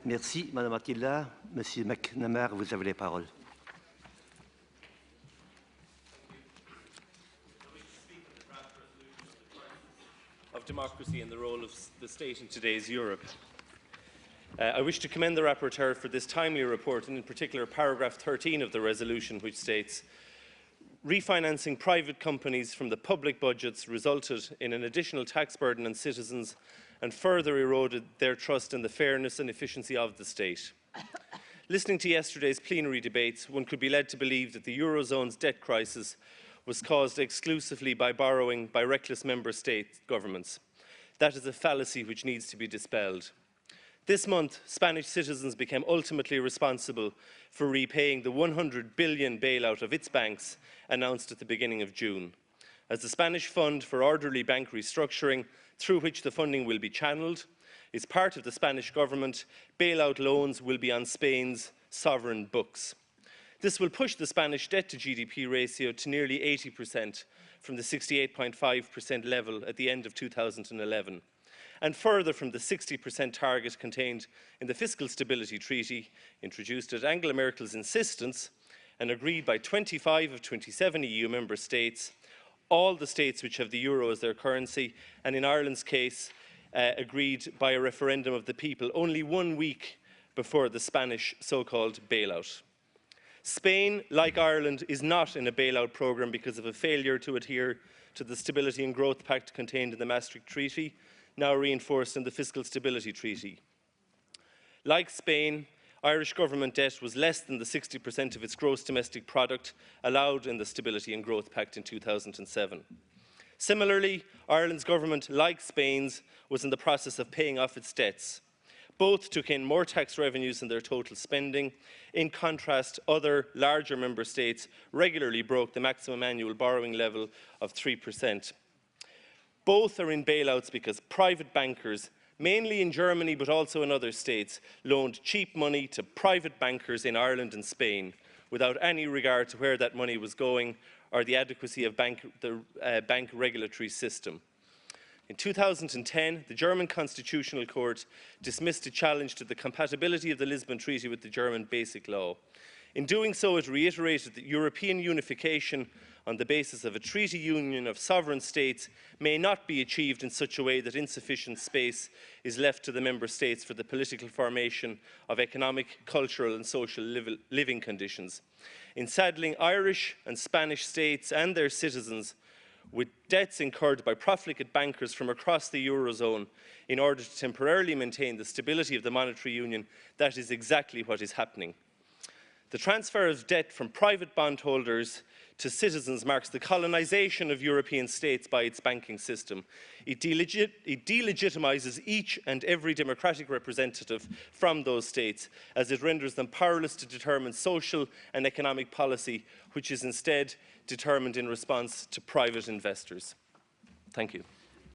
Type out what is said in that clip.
Merci, Madame Attila. Monsieur McNamara, vous avez la parole. Of democracy and the role of the state in today's Europe. I wish to commend the rapporteur for this timely report, and in particular paragraph 13 of the resolution, which states, refinancing private companies from the public budgets resulted in an additional tax burden on citizens and further eroded their trust in the fairness and efficiency of the state. Listening to yesterday's plenary debates, one could be led to believe that the Eurozone's debt crisis was caused exclusively by borrowing by reckless member state governments. That is a fallacy which needs to be dispelled. This month, Spanish citizens became ultimately responsible for repaying the 100 billion bailout of its banks announced at the beginning of June. As the Spanish Fund for Orderly Bank Restructuring, through which the funding will be channelled, is part of the Spanish government, bailout loans will be on Spain's sovereign books. This will push the Spanish debt to GDP ratio to nearly 80% from the 68.5% level at the end of 2011, and further from the 60% target contained in the Fiscal Stability Treaty, introduced at Angela Merkel's insistence and agreed by 25 of 27 EU member states, all the states which have the euro as their currency, and in Ireland's case, agreed by a referendum of the people only 1 week before the Spanish so-called bailout. Spain, like Ireland, is not in a bailout programme because of a failure to adhere to the Stability and Growth Pact contained in the Maastricht Treaty, now reinforced in the Fiscal Stability Treaty. Like Spain, Irish government debt was less than the 60% of its gross domestic product allowed in the Stability and Growth Pact in 2007. Similarly, Ireland's government, like Spain's, was in the process of paying off its debts. Both took in more tax revenues than their total spending. In contrast, other larger member states regularly broke the maximum annual borrowing level of 3%. Both are in bailouts because private bankers, mainly in Germany but also in other states, loaned cheap money to private bankers in Ireland and Spain without any regard to where that money was going or the adequacy of the bank regulatory system. In 2010, the German Constitutional Court dismissed a challenge to the compatibility of the Lisbon Treaty with the German Basic Law. In doing so, it reiterated that European unification on the basis of a treaty union of sovereign states may not be achieved in such a way that insufficient space is left to the member states for the political formation of economic, cultural and social living conditions. In saddling Irish and Spanish states and their citizens with debts incurred by profligate bankers from across the Eurozone in order to temporarily maintain the stability of the monetary union, that is exactly what is happening. The transfer of debt from private bondholders to citizens marks the colonisation of European states by its banking system. It delegitimises each and every democratic representative from those states, as it renders them powerless to determine social and economic policy, which is instead determined in response to private investors. Thank you.